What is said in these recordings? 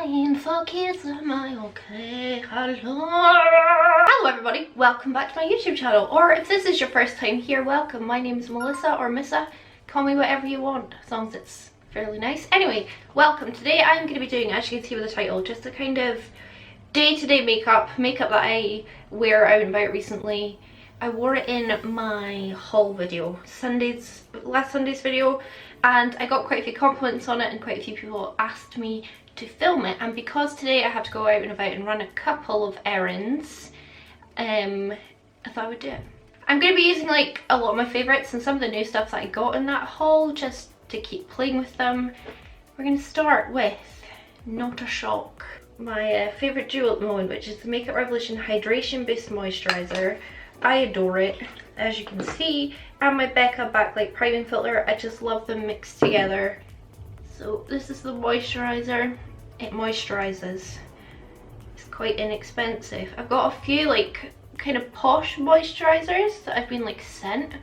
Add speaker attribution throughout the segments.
Speaker 1: Fine for kids, am I okay? Hello everybody, welcome back to my YouTube channel, or if this is your first time here, welcome. My name is Melissa, or Missa. Call me whatever you want, as long as it's fairly nice. Anyway, welcome. Today I'm going to be doing, as you can see with the title, just a kind of day-to-day makeup that I wear out and about recently. I wore it in my haul video, last Sunday's video, and I got quite a few compliments on it and quite a few people asked me to film it. And because today I have to go out and about and run a couple of errands, I thought I would do it. I'm going to be using like a lot of my favourites and some of the new stuff that I got in that haul just to keep playing with them. We're going to start with Not a Shock, my favourite duo at the moment, which is the Makeup Revolution Hydration Boost Moisturiser. I adore it, as you can see, and my Becca Backlight Priming Filter. I just love them mixed together. So this is the moisturiser. It moisturises. It's quite inexpensive. I've got a few like kind of posh moisturisers that I've been like sent,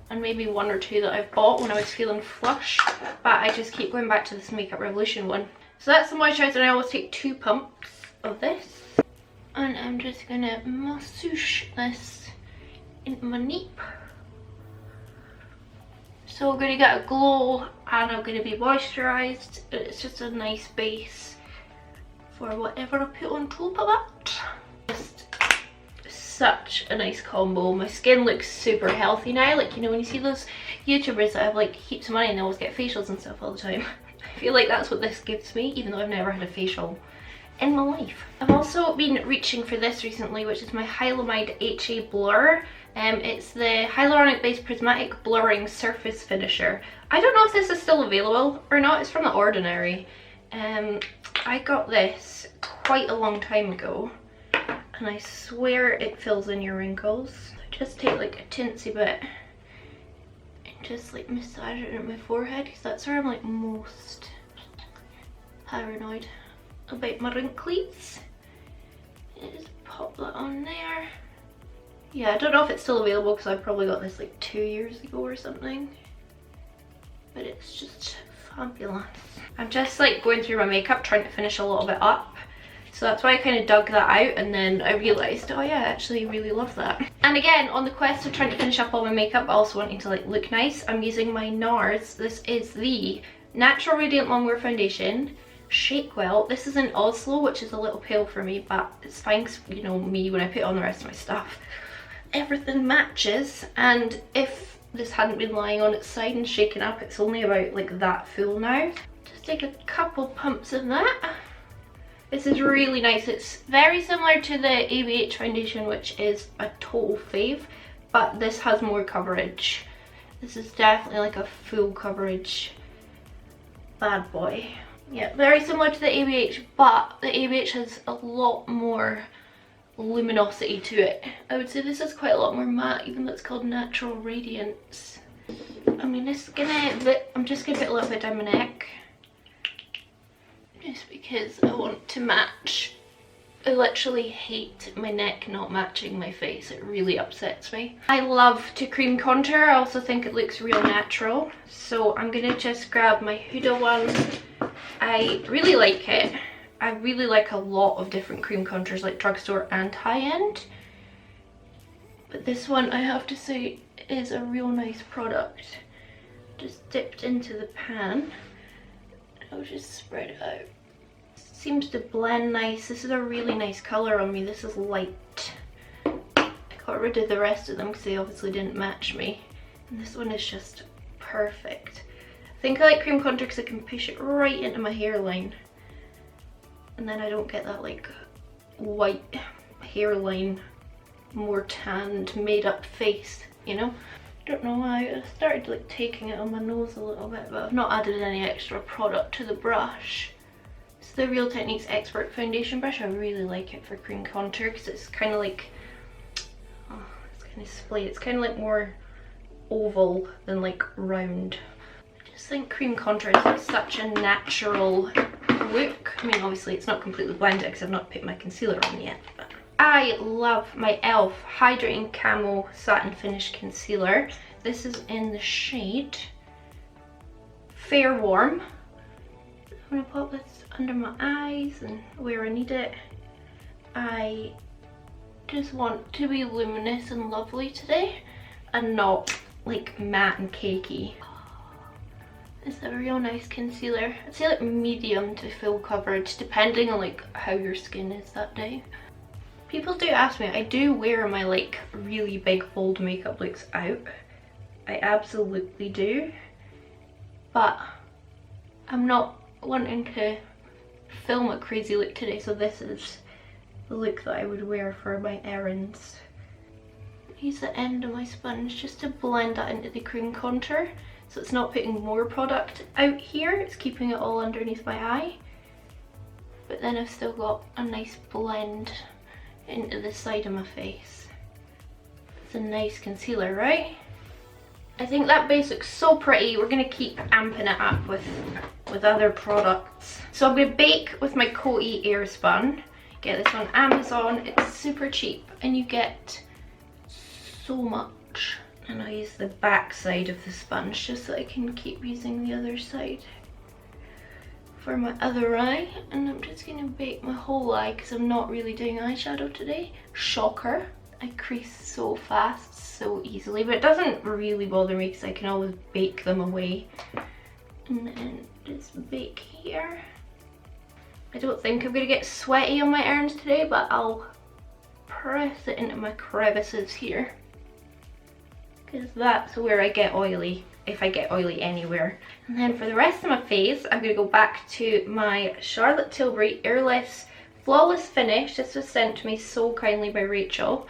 Speaker 1: and maybe one or two that I've bought when I was feeling flush, but I just keep going back to this Makeup Revolution one. So that's the moisturiser, and I always take 2 pumps of this, and I'm just gonna massage this into my nape. So I'm going to get a glow and I'm going to be moisturised. It's just a nice base for whatever I put on top of it. Just such a nice combo. My skin looks super healthy now. Like, you know, when you see those YouTubers that have like heaps of money and they always get facials and stuff all the time. I feel like that's what this gives me, even though I've never had a facial in my life. I've also been reaching for this recently, which is my Hylamide HA Blur. It's the hyaluronic based prismatic blurring surface finisher. I don't know if this is still available or not. It's from The Ordinary. I got this quite a long time ago and I swear it fills in your wrinkles. I just take like a teensy bit and just like massage it on my forehead, because that's where I'm like most paranoid about my wrinkles. Just pop that on there. Yeah, I don't know if it's still available because I probably got this like 2 years ago or something, but it's just fabulous. I'm just like going through my makeup trying to finish a little bit up, so that's why I kind of dug that out, and then I realised, oh yeah, I actually really love that. And again, on the quest of trying to finish up all my makeup, also wanting to like look nice, I'm using my NARS. This is the Natural Radiant Longwear Foundation. Shake well. This is in Oslo, which is a little pale for me, but it's fine because, you know, me, when I put on the rest of my stuff, everything matches. And if this hadn't been lying on its side and shaken up, it's only about like that full now. Just take a couple pumps of that. This is really nice. It's very similar to the ABH foundation, which is a total fave, but this has more coverage. This is definitely like a full coverage bad boy. Yeah, very similar to the ABH, but the ABH has a lot more luminosity to it. I would say this is quite a lot more matte, even though it's called Natural Radiance. I'm just gonna put a little bit down my neck, just because I want to match. I literally hate my neck not matching my face. It really upsets me. I love to cream contour. I also think it looks real natural. So I'm gonna just grab my Huda one. I really like it. I really like a lot of different cream contours, like drugstore and high-end. But this one, I have to say, is a real nice product. Just dipped into the pan. I'll just spread it out. Seems to blend nice. This is a really nice colour on me. This is light. I got rid of the rest of them because they obviously didn't match me. And this one is just perfect. I think I like cream contour because I can push it right into my hairline, and then I don't get that like white hairline, more tanned, made up face, you know? I don't know why. I started like taking it on my nose a little bit, but I've not added any extra product to the brush. It's the Real Techniques Expert Foundation brush. I really like it for cream contour because it's kind of like, oh, it's kind of splayed. It's kind of like more oval than like round. I think cream contour is like such a natural look. I mean, obviously it's not completely blended because I've not put my concealer on yet, but I love my e.l.f. Hydrating Camo Satin Finish Concealer. This is in the shade Fair Warm. I'm gonna pop this under my eyes and where I need it. I just want to be luminous and lovely today and not like matte and cakey. It's a real nice concealer. I'd say like medium to full coverage depending on like how your skin is that day. People do ask me, I do wear my like really big bold makeup looks out. I absolutely do. But I'm not wanting to film a crazy look today, so this is the look that I would wear for my errands. Use the end of my sponge just to blend that into the cream contour, so it's not putting more product out here, it's keeping it all underneath my eye. But then I've still got a nice blend into the side of my face. It's a nice concealer, right? I think that base looks so pretty. We're gonna keep amping it up with other products. So I'm gonna bake with my Coty Air Spun. Get this on Amazon. It's super cheap and you get so much. And I use the back side of the sponge just so I can keep using the other side for my other eye. And I'm just gonna bake my whole eye because I'm not really doing eyeshadow today. Shocker. I crease so fast, so easily, but it doesn't really bother me because I can always bake them away. And then just bake here. I don't think I'm gonna get sweaty on my errands today, but I'll press it into my crevices here because that's where I get oily, if I get oily anywhere. And then for the rest of my face, I'm gonna go back to my Charlotte Tilbury Airless Flawless Finish. This was sent to me so kindly by Rachel,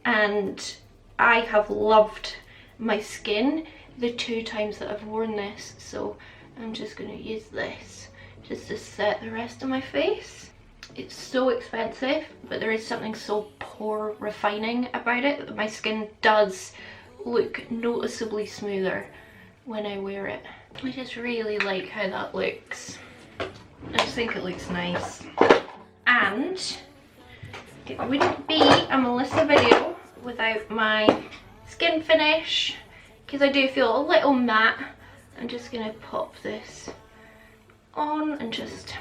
Speaker 1: and I have loved my skin the 2 times that I've worn this, so I'm just going to use this just to set the rest of my face. It's so expensive, but there is something so pore refining about it that my skin does look noticeably smoother when I wear it. I just really like how that looks. I just think it looks nice. And it wouldn't be a Melissa video without my skin finish, because I do feel a little matte. I'm just gonna pop this on and just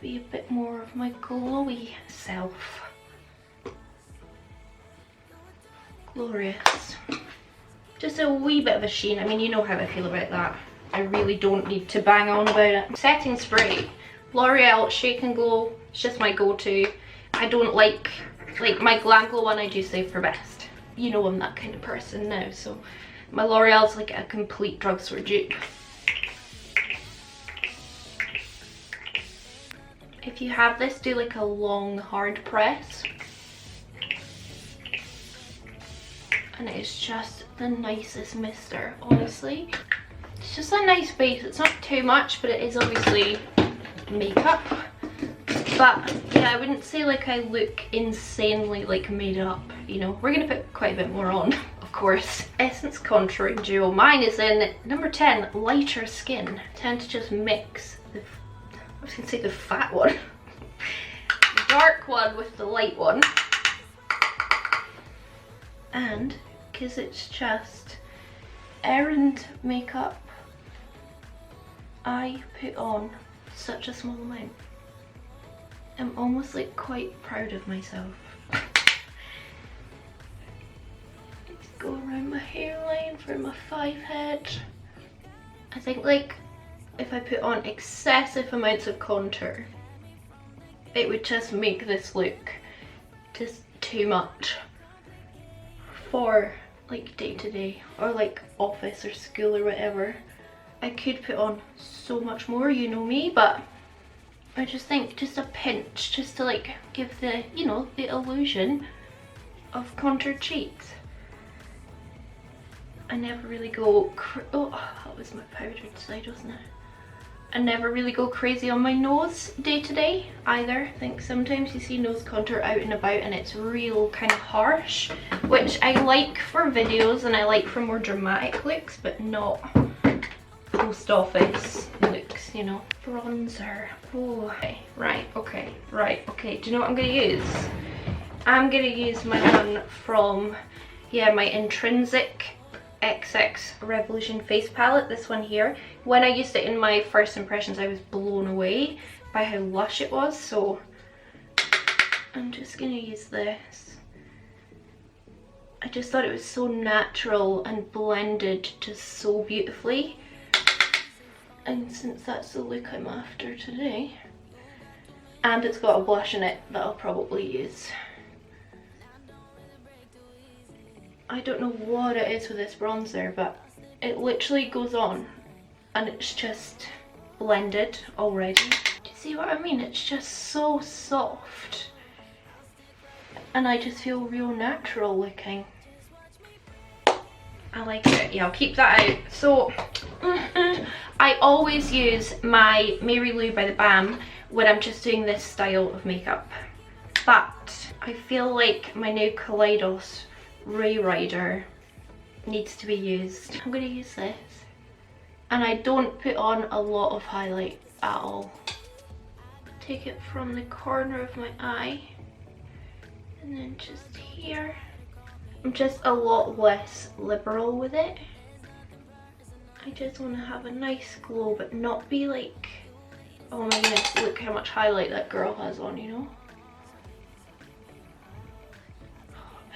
Speaker 1: be a bit more of my glowy self. Glorious. Just a wee bit of a sheen. I mean, you know how I feel about that. I really don't need to bang on about it. Setting spray. L'Oreal Shake and Glow. It's just my go-to. I don't like my Glam Glow one I do save for best. You know I'm that kind of person now, so my L'Oreal's like a complete drugstore dupe. If you have this, do like a long hard press. And it is just the nicest mister, honestly. It's just a nice base. It's not too much, but it is obviously makeup. But yeah, I wouldn't say like I look insanely like made up, you know. We're gonna put quite a bit more on, of course. Essence Contouring Duo. Mine is in number 10, Lighter Skin. I tend to just mix the, I was gonna say the fat one, the dark one with the light one. And because it's just errand makeup, I put on such a small amount. I'm almost like quite proud of myself. Let's go around my hairline for my 5 head. I think like if I put on excessive amounts of contour, it would just make this look just too much for like day to day or like office or school or whatever. I could put on so much more, you know me, but I just think just a pinch just to like give the, you know, the illusion of contoured cheeks. I never really go oh, that was my powdered side, wasn't it? I never really go crazy on my nose day to day either. I think sometimes you see nose contour out and about and it's real kind of harsh, which I like for videos and I like for more dramatic looks, but not post office looks, you know. Bronzer. Oh, okay. Right, okay, right, okay. Do you know what I'm gonna use? I'm gonna use my one from, yeah, my Intrinsic XX Revolution face palette, this one here. When I used it in my first impressions, I was blown away by how lush it was, so I'm just gonna use this. I just thought it was so natural and blended just so beautifully. And since that's the look I'm after today, and it's got a blush in it that I'll probably use. I don't know what it is with this bronzer, but it literally goes on and it's just blended already. Do you see what I mean? It's just so soft and I just feel real natural looking. I like it. Yeah, I'll keep that out. So I always use my Mary Lou by the Bam when I'm just doing this style of makeup, but I feel like my new Kaleidos Ray Rider needs to be used. I'm going to use this, and I don't put on a lot of highlight at all. Take it from the corner of my eye and then just here. I'm just a lot less liberal with it. I just want to have a nice glow but not be like, oh my goodness, look how much highlight that girl has on, you know?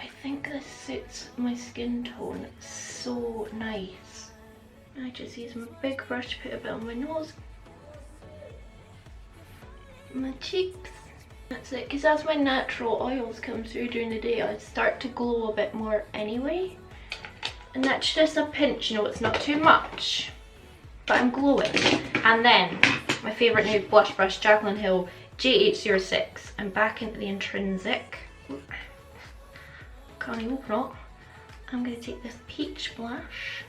Speaker 1: I think this suits my skin tone so nice. I just use my big brush to put a bit on my nose, my cheeks. That's it, because as my natural oils come through during the day, I start to glow a bit more anyway. And that's just a pinch, you know, it's not too much, but I'm glowing. And then my favourite new blush brush, Jaclyn Hill JH06. I'm back into the Intrinsic. Can't even open it. I'm going to take this peach blush,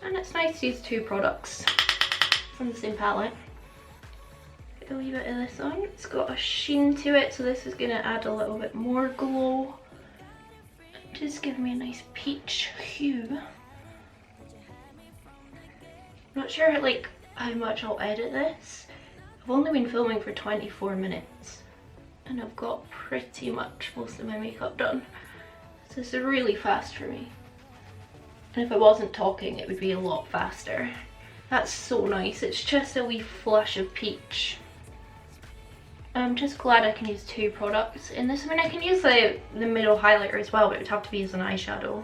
Speaker 1: and it's nice to use two products from the same palette. Put a wee bit of this on. It's got a sheen to it, so this is going to add a little bit more glow. Just give me a nice peach hue. Not sure like how much I'll edit this. I've only been filming for 24 minutes and I've got pretty much most of my makeup done. So this is really fast for me. And if I wasn't talking, it would be a lot faster. That's so nice. It's just a wee flush of peach. I'm just glad I can use two products in this. I mean, I can use the middle highlighter as well, but it would have to be as an eyeshadow.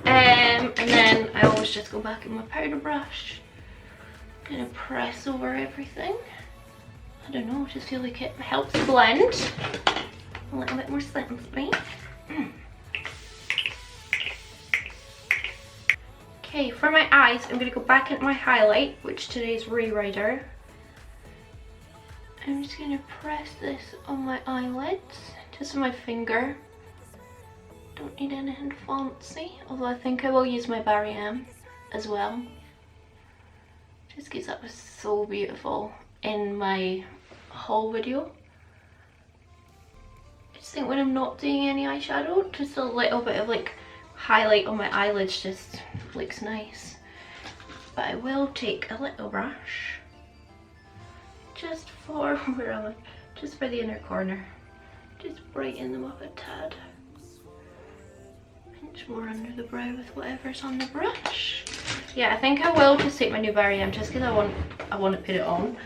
Speaker 1: And then I always just go back in my powder brush, kind of press over everything. I don't know, I just feel like it helps blend a little bit more slippery. Okay, for my eyes, I'm going to go back into my highlight, which today is Ray Rider. I'm just going to press this on my eyelids, just with my finger. Don't need anything fancy, although I think I will use my Barry M as well. Just because that was so beautiful in my haul video. I just think when I'm not doing any eyeshadow, just a little bit of like highlight on my eyelids just looks nice. But I will take a little brush just for, where am I? Just for the inner corner. Just brighten them up a tad. Pinch more under the brow with whatever's on the brush. Yeah, I think I will just take my new Barry M just because I want to put it on.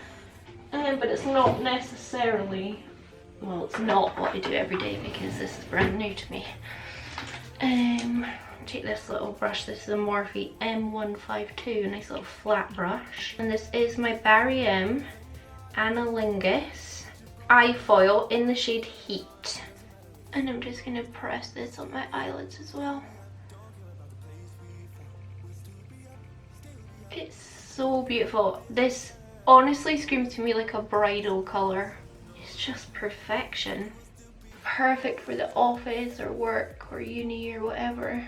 Speaker 1: But it's not necessarily, well, it's not what I do every day because this is brand new to me. Take this little brush. This is a Morphe M152, a nice little flat brush. And this is my Barry M Analingus eye foil in the shade Heat. And I'm just going to press this on my eyelids as well. It's so beautiful. This honestly screams to me like a bridal colour. It's just perfection. Perfect for the office or work or uni or whatever.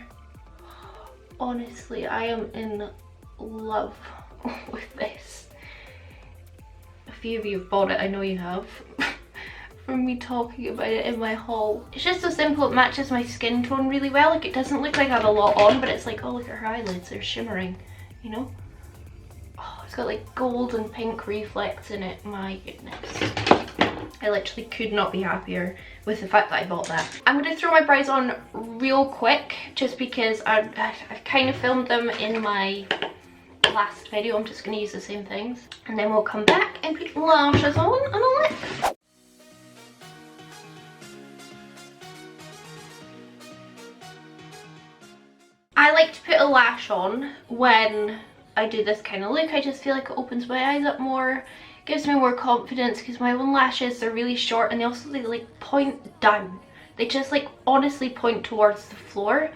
Speaker 1: Honestly, I am in love with this. A few of you have bought it, I know you have. From me talking about it in my haul. It's just so simple, it matches my skin tone really well. Like, it doesn't look like I have a lot on, but it's like, oh, look at her eyelids, they're shimmering, you know? Oh, it's got like gold and pink reflex in it, my goodness. I literally could not be happier with the fact that I bought that. I'm going to throw my brows on real quick just because I've kind of filmed them in my last video. I'm just going to use the same things. And then we'll come back and put lashes on and a lip. I like to put a lash on when I do this kind of look. I just feel like it opens my eyes up more, gives me more confidence, because my own lashes, they're really short and they like point down. They just like honestly point towards the floor.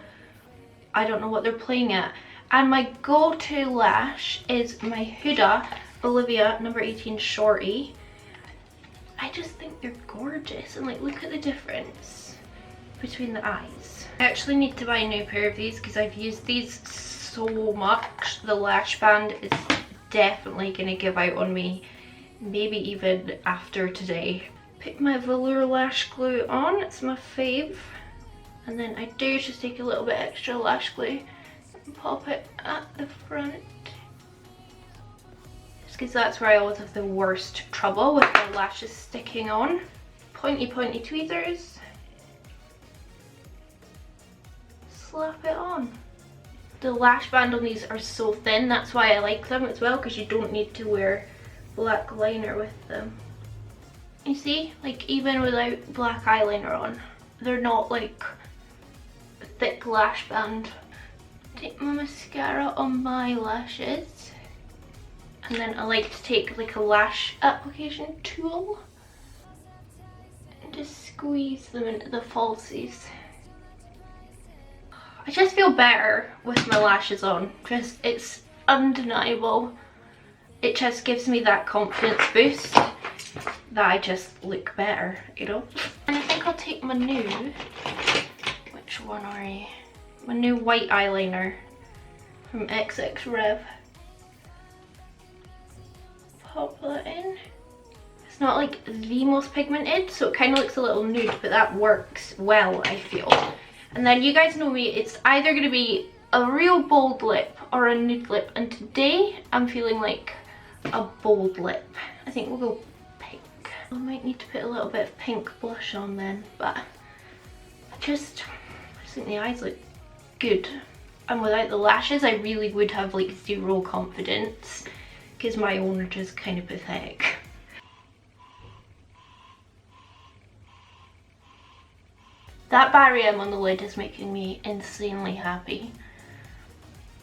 Speaker 1: I don't know what they're playing at. And my go-to lash is my Huda Olivia number 18 Shorty. I just think they're gorgeous, and like look at the difference between the eyes. I actually need to buy a new pair of these because I've used these so much. The lash band is definitely going to give out on me, maybe even after today. Put my velour lash glue on, it's my fave. And then I do just take a little bit extra lash glue and pop it at the front. Just because that's where I always have the worst trouble with my lashes sticking on. Pointy tweezers. Slap it on. The lash band on these are so thin, that's why I like them as well, because you don't need to wear black liner with them. You see, like even without black eyeliner on, they're not like a thick lash band. Take my mascara on my lashes, and then I like to take like a lash application tool and just squeeze them into the falsies. I just feel better with my lashes on. Just, it's undeniable. It just gives me that confidence boost that I just look better, you know? And I think I'll take my new, which one are you? My new white eyeliner from XX Rev. Pop that in. It's not like the most pigmented, so it kind of looks a little nude, but that works well, I feel. And then you guys know me, it's either going to be a real bold lip or a nude lip. And today I'm feeling like a bold lip. I think we'll go pink. I might need to put a little bit of pink blush on then, but I just think the eyes look good. And without the lashes, I really would have like zero confidence, because my own are just kind of pathetic. That Barry M on the lid is making me insanely happy.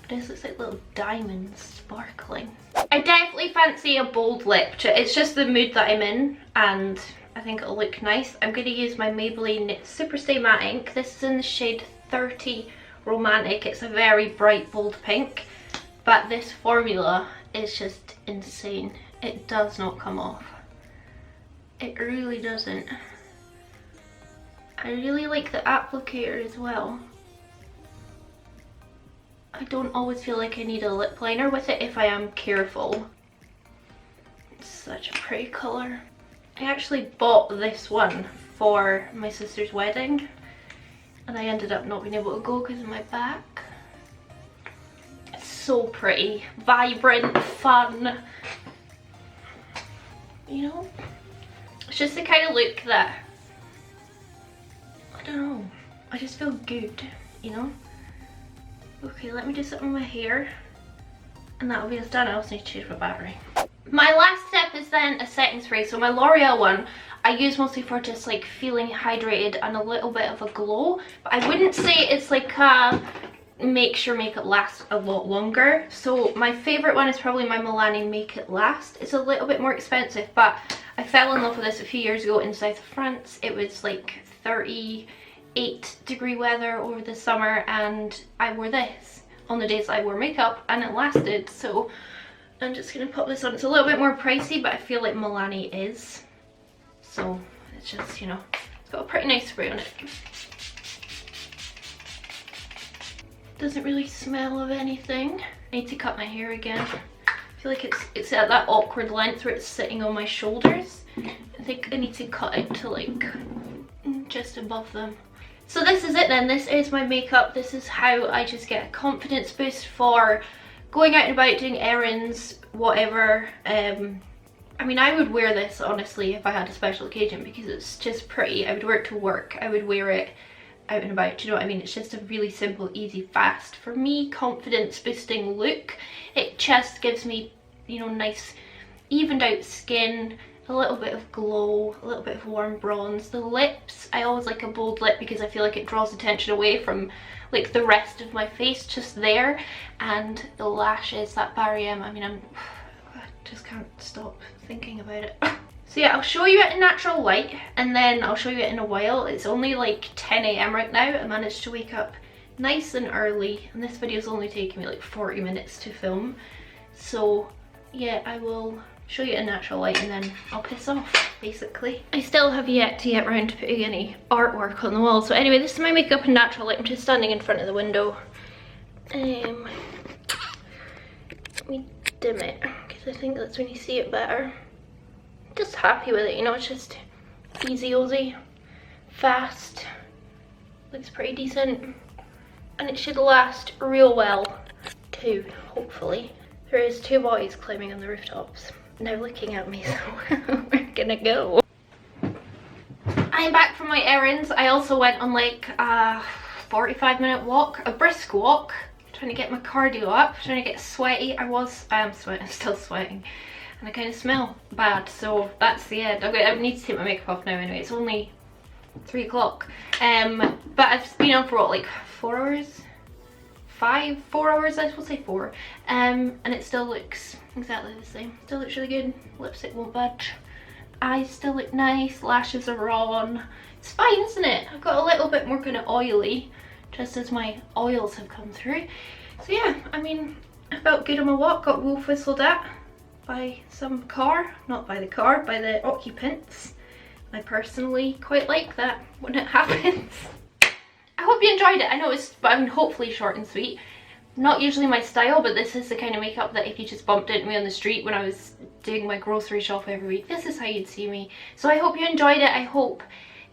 Speaker 1: This looks like little diamonds sparkling. I definitely fancy a bold lip. It's just the mood that I'm in, and I think it'll look nice. I'm going to use my Maybelline Superstay Matte Ink. This is in the shade 30 Romantic. It's a very bright bold pink, but this formula is just insane. It does not come off. It really doesn't. I really like the applicator as well. I don't always feel like I need a lip liner with it if I am careful. It's such a pretty colour. I actually bought this one for my sister's wedding, and I ended up not being able to go because of my back. It's so pretty, vibrant, fun. You know? It's just the kind of look that, I don't know, I just feel good, you know? Okay, let me do something with my hair, and that'll be us done. I also need to change my battery. My last step is then a setting spray. So my L'Oreal one, I use mostly for just like feeling hydrated and a little bit of a glow. But I wouldn't say it's like makes your makeup last a lot longer. So my favourite one is probably my Milani Make It Last. It's a little bit more expensive, but I fell in love with this a few years ago in south of France. It was like 38-degree weather over the summer, and I wore this on the days I wore makeup, and it lasted. So I'm just gonna pop this on. It's a little bit more pricey, but I feel like Milani is, so it's just, you know, it's got a pretty nice spray on it. Doesn't really smell of anything. I need to cut my hair again. I feel like it's at that awkward length where it's sitting on my shoulders. I think I need to cut it to like just above them. So this is it then. This is my makeup. This is how I just get a confidence boost for going out and about, doing errands, whatever. I mean, I would wear this honestly if I had a special occasion because it's just pretty. I would wear it to work. I would wear it out and about, do you know what I mean? It's just a really simple, easy, fast, for me, confidence boosting look. It just gives me, you know, nice evened out skin, a little bit of glow, a little bit of warm bronze. The lips, I always like a bold lip because I feel like it draws attention away from like the rest of my face just there. And the lashes, that barrier, I mean, I just can't stop thinking about it. So yeah, I'll show you it in natural light and then I'll show you it in a while. It's only like 10 AM right now. I managed to wake up nice and early and this video's only taking me like 40 minutes to film. So yeah, I will show you it in natural light and then I'll piss off, basically. I still have yet to get around to putting any artwork on the wall. So anyway, this is my makeup in natural light. I'm just standing in front of the window. Let me dim it because I think that's when you see it better. Just happy with it, you know, it's just easy, fast, looks pretty decent, and it should last real well too, hopefully. There is 2 boys climbing on the rooftops, now looking at me, so we're gonna go. I'm back from my errands. I also went on like a 45-minute walk, a brisk walk, trying to get my cardio up, trying to get sweaty. I am sweating, I'm still sweating. And I kind of smell bad, so that's the end. I need to take my makeup off now anyway. It's only 3 o'clock. But I've been on for what, like 4 hours? 4 hours, I suppose, say 4. And it still looks exactly the same. Still looks really good. Lipstick won't budge. Eyes still look nice. Lashes are on. It's fine, isn't it? I've got a little bit more kind of oily, just as my oils have come through. So yeah, I mean, I felt good on my walk. Got wolf whistled at by some car, not by the car, by the occupants. I personally quite like that when it happens. I hope you enjoyed it. I know it's, I mean, hopefully short and sweet. Not usually my style, but this is the kind of makeup that if you just bumped into me on the street when I was doing my grocery shop every week, this is how you'd see me. So I hope you enjoyed it. I hope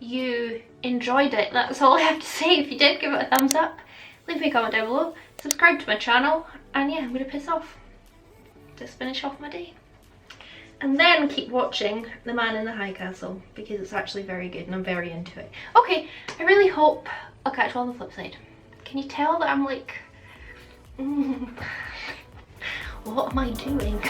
Speaker 1: you enjoyed it. That's all I have to say. If you did, give it a thumbs up, leave me a comment down below, subscribe to my channel, and yeah, I'm gonna piss off. Just finish off my day. And then keep watching The Man in the High Castle because it's actually very good and I'm very into it. Okay, I really hope I'll catch you on the flip side. Can you tell that I'm like, what am I doing?